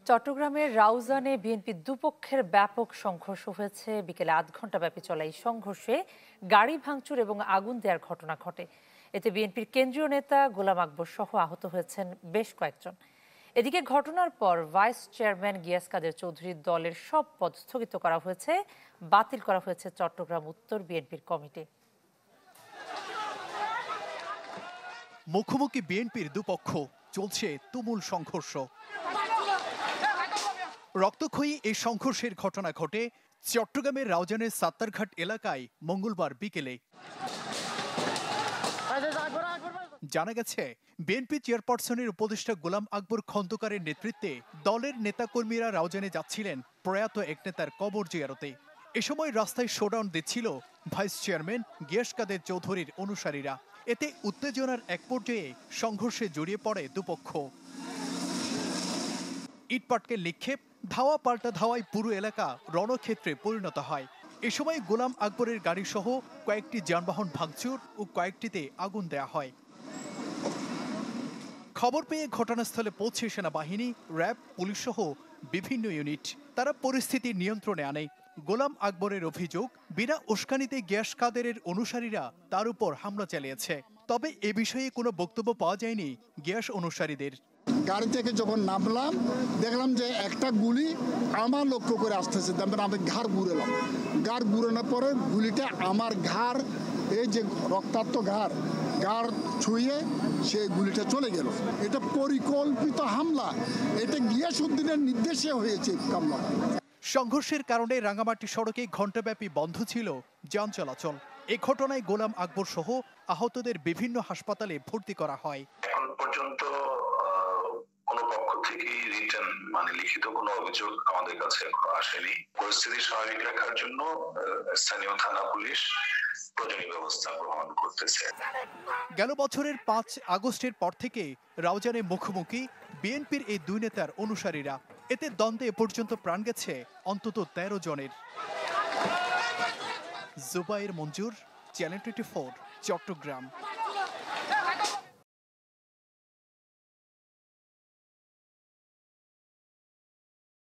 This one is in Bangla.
চট্টগ্রামের রাউজানে বিএনপির দুপক্ষের ব্যাপক সংঘর্ষ হয়েছে। বিকেলে ৮ ঘন্টা ব্যাপী চলা এই সংঘর্ষে গাড়ি ভাঙচুর এবং আগুন দেওয়ার ঘটনা ঘটে। এতে বিএনপির কেন্দ্রীয় নেতা গোলাম আকবর সহ আহত হয়েছেন বেশ কয়েকজন। এদিকে ঘটনার পর ভাইস চেয়ারম্যান গিয়াস কাদের চৌধুরীর দলের সব পদ স্থগিত করা হয়েছে, বাতিল করা হয়েছে চট্টগ্রাম উত্তর বিএনপির কমিটি। মুখোমুখি বিএনপির দুপক্ষ, চলছে তুমুল সংঘর্ষ। রক্তক্ষয়ী এই সংঘর্ষের ঘটনা ঘটে চট্টগ্রামের রাউজানের সাত্তারঘাট এলাকায় মঙ্গলবার বিকেলে। জানা গেছে, বিএনপি চেয়ারপারসনের উপদেষ্টা গোলাম আকবর খন্দকারের নেতৃত্বে দলের নেতাকর্মীরা রাউজানে যাচ্ছিলেন প্রয়াত এক নেতার কবর জিয়ারতে। এ সময় রাস্তায় শোডাউন দিচ্ছিল ভাইস চেয়ারম্যান গিয়াস কাদের চৌধুরীর অনুসারীরা। এতে উত্তেজনার এক পর্যায়ে সংঘর্ষে জড়িয়ে পড়ে দুপক্ষ। ইটপাটকেল নিক্ষেপ, ধাওয়া পাল্টা ধাওয়ায় পুরো এলাকা রণক্ষেত্রে পরিণত হয়। এ সময় গোলাম আকবরের গাড়ি সহ কয়েকটি যানবাহন ভাঙচুর ও কয়েকটিতে আগুন দেয়া হয়। খবর পেয়ে ঘটনাস্থলে পৌঁছে সেনাবাহিনী, র্যাব, পুলিশ সহ বিভিন্ন ইউনিট। তারা পরিস্থিতি নিয়ন্ত্রণে আনে। গোলাম আকবরের অভিযোগ, বিনা উস্কানিতে গিয়াস কাদেরের অনুসারীরা তার উপর হামলা চালিয়েছে। তবে এ বিষয়ে কোনো বক্তব্য পাওয়া যায়নি গিয়াস অনুসারীদের। গাড়ি থেকে যখন নামলাম দেখলাম যে একটা গুলি আমার লক্ষ্য করে আসতেছে। আমি ঘাড় ঘুরেলাম, ঘাড় ঘুরানোর পরে গুলিটা আমার ঘাড়, এই যে রক্তাক্ত ঘাড় ছুঁয়ে সেই গুলিটা চলে গেল। এটা পরিকল্পিত হামলা, এটা গিয়াসউদ্দিনের নির্দেশে হয়েছে হামলা। সংঘর্ষের কারণে রাঙামাটি সড়কে ঘণ্টাব্যাপী বন্ধ ছিল যান চলাচল। এ ঘটনায় গোলাম আকবর সহ আহতদের বিভিন্ন হাসপাতালে ভর্তি করা হয়। এখন পর্যন্ত কোনো পক্ষ থেকেই লিখিত কোনো অভিযোগ আমাদের কাছে আসেনি। পরিস্থিতি স্বাভাবিক রাখার জন্য স্থানীয় থানা পুলিশ প্রয়োজনীয় ব্যবস্থা গ্রহণ করতেছে। গেল বছরের ৫ আগস্টের পর থেকে রাউজানে মুখোমুখি বিএনপির এই দুই নেতার অনুসারীরা। এতে দ্বন্দ্বে এ পর্যন্ত প্রাণ গেছে অন্তত ১৩ জনের। জুবাইর মঞ্জুর, চ্যানেল 24, চট্টগ্রাম।